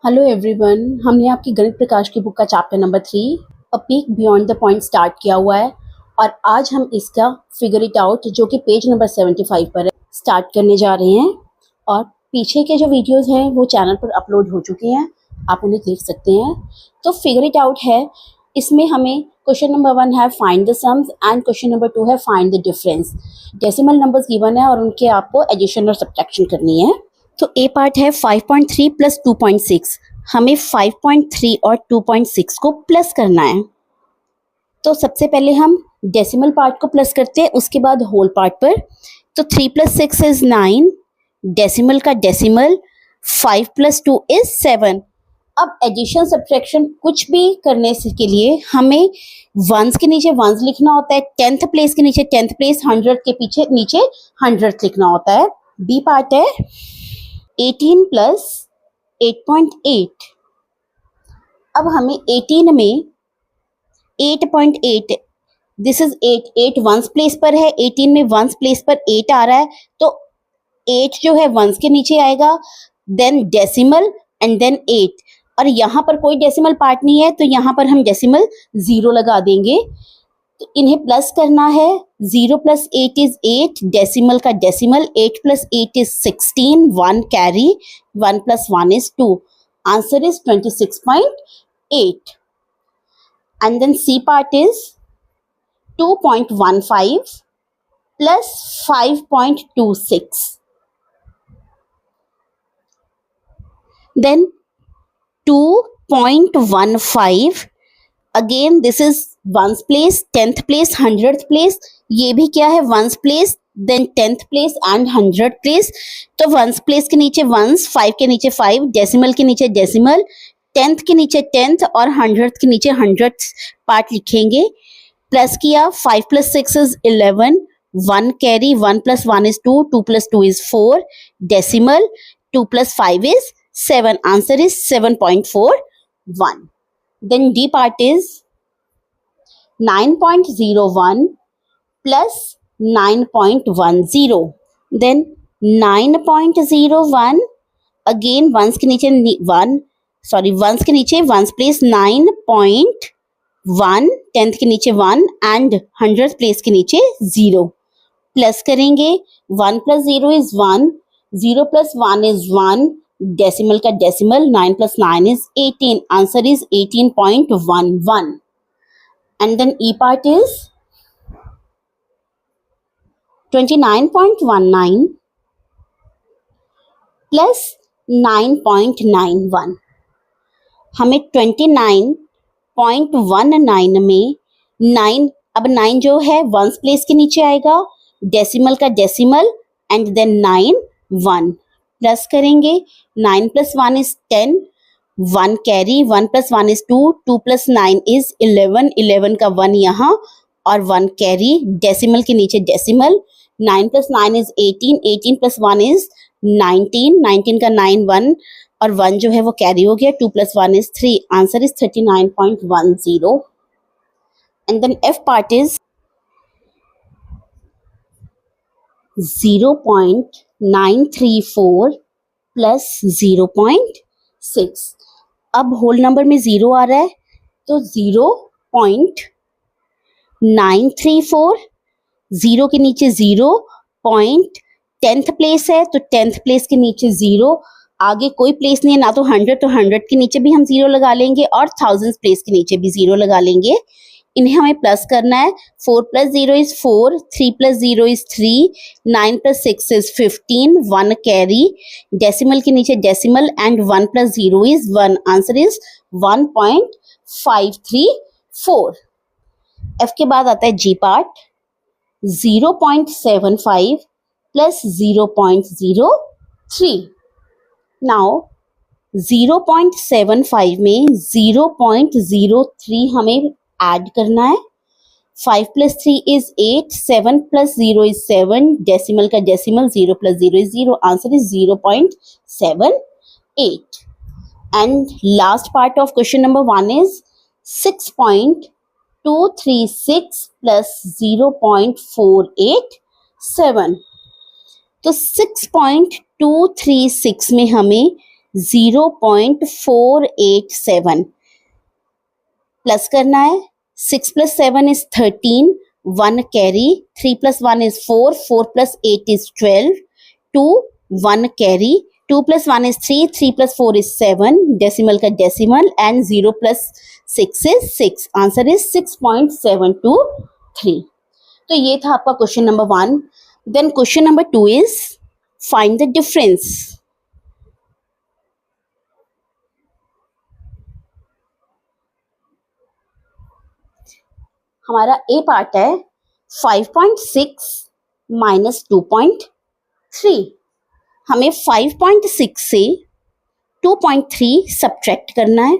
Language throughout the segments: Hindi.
हेलो एवरीवन, हमने आपकी गणित प्रकाश की बुक का chapter number 3 a peak beyond the point start किया हुआ है और आज हम इसका फिगर इट आउट जो कि पेज नंबर 75 पर है स्टार्ट करने जा रहे हैं। और पीछे के जो वीडियोस हैं वो चैनल पर अपलोड हो चुके हैं, आप उन्हें देख सकते हैं। तो फिगर इट आउट है, इसमें हमें क्वेश्चन नंबर 1 है find the sums and question number 2 है find the difference. Decimal numbers given है और उनके आपको एडिशन और सब्ट्रैक्शन करनी है। तो ए पार्ट है 5.3 प्लस 2.6। हमें 5.3 और 2.6 को प्लस करना है। तो सबसे पहले हम डेसिमल पार्ट को प्लस करते हैं, उसके बाद होल पार्ट पर। तो 3 + 6 इज 9, डेसिमल का डेसिमल 5 + 2 इज 7। अब एडिशन सब्ट्रैक्शन कुछ भी करने के लिए हमें वंस के नीचे वंस लिखना होता है, 10th प्लेस के नीचे 10th प्लेस, 100 के पीछे नीचे 100 लिखना होता है। बी पार्ट है 18 + 8.8। अब हमें 18 में 8.8, दिस इज 8 वंस प्लेस पर है, 18 में वंस प्लेस पर 8 आ रहा है, तो 8 जो है वंस के नीचे आएगा, देन डेसिमल एंड देन 8। और यहाँ पर कोई डेसिमल पार्ट नहीं है तो यहाँ पर हम डेसिमल 0 लगा देंगे। तो इन्हें प्लस करना है। 0 + 8 इज 8, डेसिमल का decimal 8 + 8 is 16, 1 carry, 1 + 1 is 2, answer is 26.8। and then C part is 2.15 plus 5.26, then 2.15, again this is once place, 10th place, 100th place, ये भी क्या है once place, then 10th place and 100th place. तो वंस प्लेस के नीचे वंस, 5 के नीचे 5, डेसिमल के नीचे डेसिमल, 10th के नीचे 10th और 100th के नीचे 100th पार्ट लिखेंगे। प्लस किया, 5 + 6 is 11, 1 carry, 1 + 1 is 2, 2 + 2 is 4, decimal 2 + 5 is 7, answer is 7.41। Then D part is 9.01 plus 9.10. Then 9.01, again ones के नीचे 1, sorry ones के नीचे ones place 9.1, 10th के नीचे 1 and 100th place के नीचे 0, प्लस करेंगे। 1 + 0 is 1, 0 + 1 is 1, डेसिमल का decimal 9 + 9 is 18, answer is 18.11। And then E part is 29.19 plus 9.91। हमें 29.19 में 9, अब 9 जो है वंस प्लेस के नीचे आएगा, डेसिमल का डेसिमल एंड देन 9 1, प्लस करेंगे। 9 + 1 is 10, 1 कैरी, 1 + 1 is 2, 2 + 9 is 11, 11 का 1 यहाँ और 1 कैरी, डेसिमल के नीचे डेसिमल, 9 + 9 is 18, 18 + 1 is 19, 19 का 9 1 और 1 जो है वो कैरी हो गया, 2 + 1 is 3, answer is 39.10। And then F part is 0.934 plus 0.6। अब होल नंबर में 0 आ रहा है तो 0.934, 0 के नीचे 0, 10th प्लेस है तो 10th प्लेस के नीचे 0, आगे कोई प्लेस नहीं है ना, तो 100 तो 100 के नीचे भी हम 0 लगा लेंगे और 1000 प्लेस के नीचे भी 0 लगा लेंगे। इन्हें हमें प्लस करना है। 4 + 0 is 4, 3 + 0 is 3, 9 + 6 is 15, 1 carry, decimal के नीचे decimal and 1 + 0 is 1, answer is 1.534। F के बाद आता है G पार्ट 0.75 प्लस 0.03। नाउ 0.75 में 0.03 हमें ऐड करना है। 5 + 3 is 8, 7 + 0 is 7, डेसिमल का decimal, 0 + 0 is 0, answer is 0.78। And last part of question number 1 is 6.236 plus 0.487। तो 6.236 में हमें 0.487 प्लस करना है. 6 + 7 is 13, 1 carry, 3 + 1 is 4, 4 + 8 is 12, 2, 1 carry, 2 + 1 is 3, 3 + 4 is 7, decimal का decimal, and 0 + 6 is 6. Answer is 6.723. तो ये था आपका question number 1. Then question number 2 is find the difference. हमारा ए पार्ट है 5.6 माइनस 2.3. हमें 5.6 से 2.3 सब्ट्रैक्ट करना है.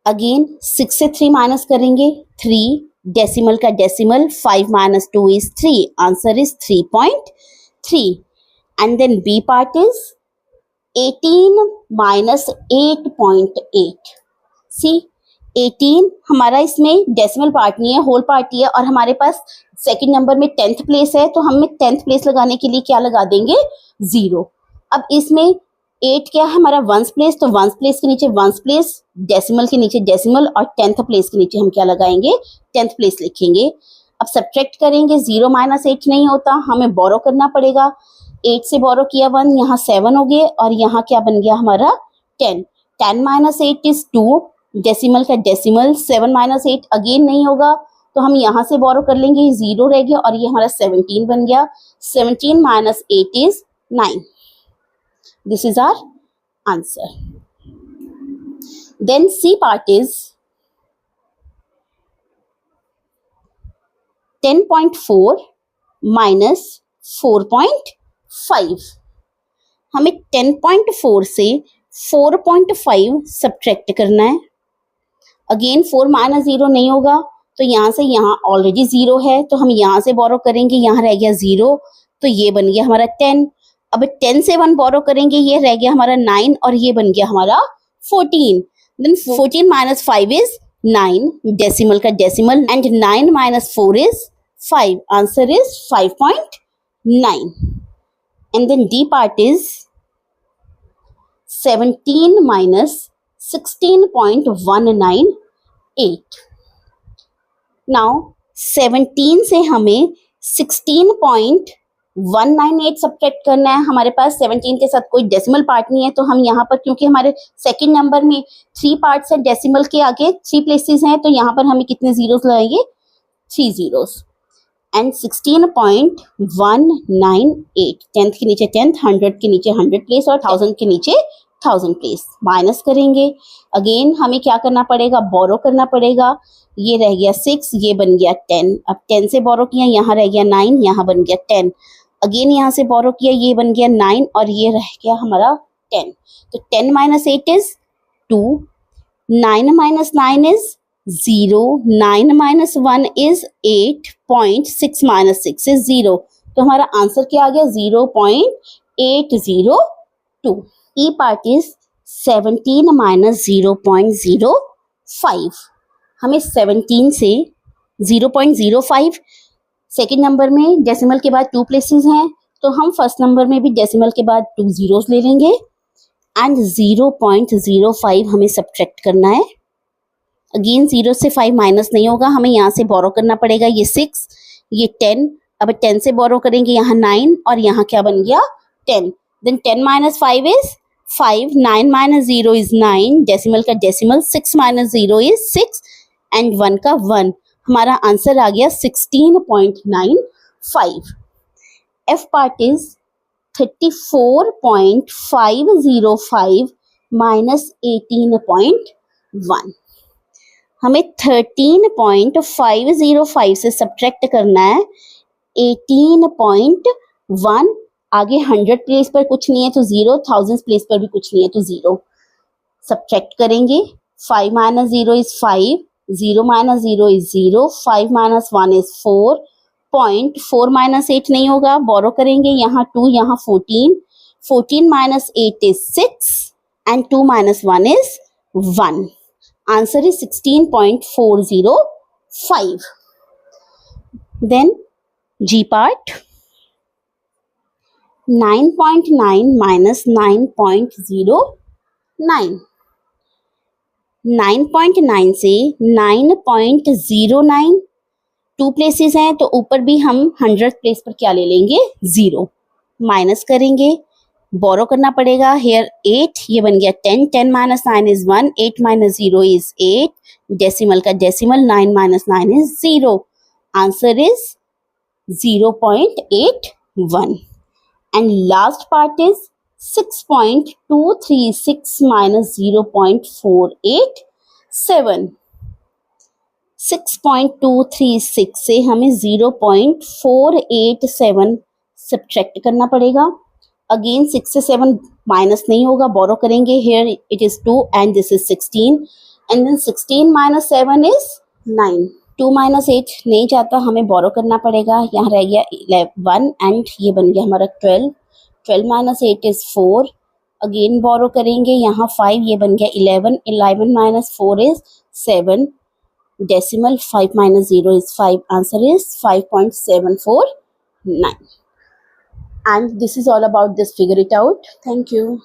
अगेन 6 से 3 माइनस करेंगे, 3, डेसिमल का decimal, 5 - 2 is 3. Answer is 3.3. And then B part is 18 - 8.8. C 18 हमारा इसमें डेसिमल पार्ट नहीं है, होल पार्ट ही है, और हमारे पास सेकंड नंबर में 10th प्लेस है, तो हमें 10th प्लेस लगाने के लिए क्या लगा देंगे, 0. अब इसमें 8 क्या है हमारा, 1st प्लेस, तो 1st प्लेस के नीचे 1st प्लेस, डेसिमल के नीचे डेसिमल, और 10th प्लेस के नीचे हम क्या लगाएंगे, 10th प्लेस लिखेंगे. अब सब्ट्रैक्ट करेंगे, 0 - 8 नहीं होता, हमें बोरो करना पड़ेगा. 8 से बोरो किया 1, यहाँ 7 हो गए, और यहाँ क्या बन गया हमारा 10. 10 - 8 is 2, डेसिमल का डेसिमल, 7 - 8 अगेन नहीं होगा, तो हम यहाँ से बोरो कर लेंगे, 0 रह गया, और ये हमारा 17 बन गया. 17 - 8 is 9. This is our answer. Then C part is 10.4 minus 4.5. हमें 10.4 से 4.5 सब्ट्रैक्ट करना है. अगेन 4 - 0 नहीं होगा, तो यहाँ से यहाँ ऑलरेडी 0 है, तो हम यहाँ से बोरो करेंगे, यहाँ रह गया 0, तो ये बन गया हमारा 10. अब 10 से 1 बोरो करेंगे, ये रह गया हमारा 9, और ये बन गया हमारा 14. देन 14 - 5 is 9, डेसिमल का decimal, and 9 - 4 is 5. Answer is 5.9. And then D part is 17 - 16.198. Now 17 से हमें 16.198 सब्ट्रैक्ट करना है. हमारे पास 17 के साथ कोई डेसिमल पार्ट नहीं है, तो हम यहाँ पर, क्योंकि हमारे सेकंड नंबर में 3 पार्ट्स हैं, डेसिमल के आगे 3 प्लेसेस हैं, तो यहाँ पर हमें कितने जीरोस लगाएंगे, 3 जीरोस. एंड 16.198, 10th के नीचे 10th, 100 के नीचे 100 प्लेस, और 1000 के नीचे 1000 प्लेस. माइनस करेंगे, अगेन हमें क्या करना पड़ेगा, बोरो करना पड़ेगा. ये रह गया 6, ये बन गया 10. अब 10 से बोरो किया, यहाँ रह गया 9, यहाँ बन गया 10. अगेन यहाँ से बोरो किया, ये बन गया 9, और ये रह गया हमारा 10. तो 10 - 8 is 2, 9 - 9 is 0, 9 - 1 is 8, 6 - 6 is 0. तो हमारा आंसर क्या आ गया, 0.802. ई पार्ट इज 17 - 0.05. हमें 17 से 0.05, सेकेंड नंबर में डेसिमल के बाद 2 प्लेसेस हैं, तो हम फर्स्ट नंबर में भी डेसिमल के बाद 2 जीरोस ले लेंगे, एंड 0.05 हमें सब्ट्रैक्ट करना है. अगेन 0 से 5 माइनस नहीं होगा, हमें यहाँ से बोरो करना पड़ेगा. ये 6, ये 10, अब 10 से बोरो करेंगे, यहाँ 9, और यहाँ क्या बन गया 10. देन 10 - 5 is 5, 9 - 0 is 9, डेसिमल का डेसिमल, 6 - 0 is 6, एंड 1 का 1. हमारा आंसर आ गया 16.95. F part is 34.505 minus 18.1. हमें 13.505 से सब्ट्रैक्ट करना है 18.1. आगे 100 प्लेस पर कुछ नहीं है तो 0, 1000 प्लेस पर भी कुछ नहीं है तो 0. सब्ट्रैक्ट करेंगे, 5 - 0 is 5, 0 - 0 is 0, 5 - 1 is 4, 4 - 8 नहीं होगा, बोरो करेंगे, यहाँ 2, यहाँ 14, 14 - 8 is 6, and 2 - 1 is 1. Answer is 16.405. Then G part. 9.9 minus 9.09, 9.9 से 9.09, 2 प्लेसेस हैं तो ऊपर भी हम 100th प्लेस पर क्या ले लेंगे, 0, माइनस करेंगे, बोरो करना पड़ेगा। हेयर 8, ये बन गया 10, 10 minus 9 is 1, 8 minus 0 is 8, decimal का decimal, 9 minus 9 is 0, answer is 0.81, and last part is 6.236 minus 0.487, 6.236 से हमें 0.487 सब्ट्रैक्ट करना पड़ेगा। अगेन 6 से 7 माइनस नहीं होगा, बोरो करेंगे। Here it is 2 and this is 16, and then 16 minus 7 is 9, 2 minus 8 नहीं जाता, हमें बोरो करना पड़ेगा। यहाँ रह गया 1 एंड ये बन गया हमारा 12, 12 minus 8 is 4, अगेन बोरो करेंगे। यहाँ 5, ये बन गया 11, 11 minus 4 is 7, decimal 5 minus 0 is 5, answer is 5.749. And this is all about this, figure it out. Thank you.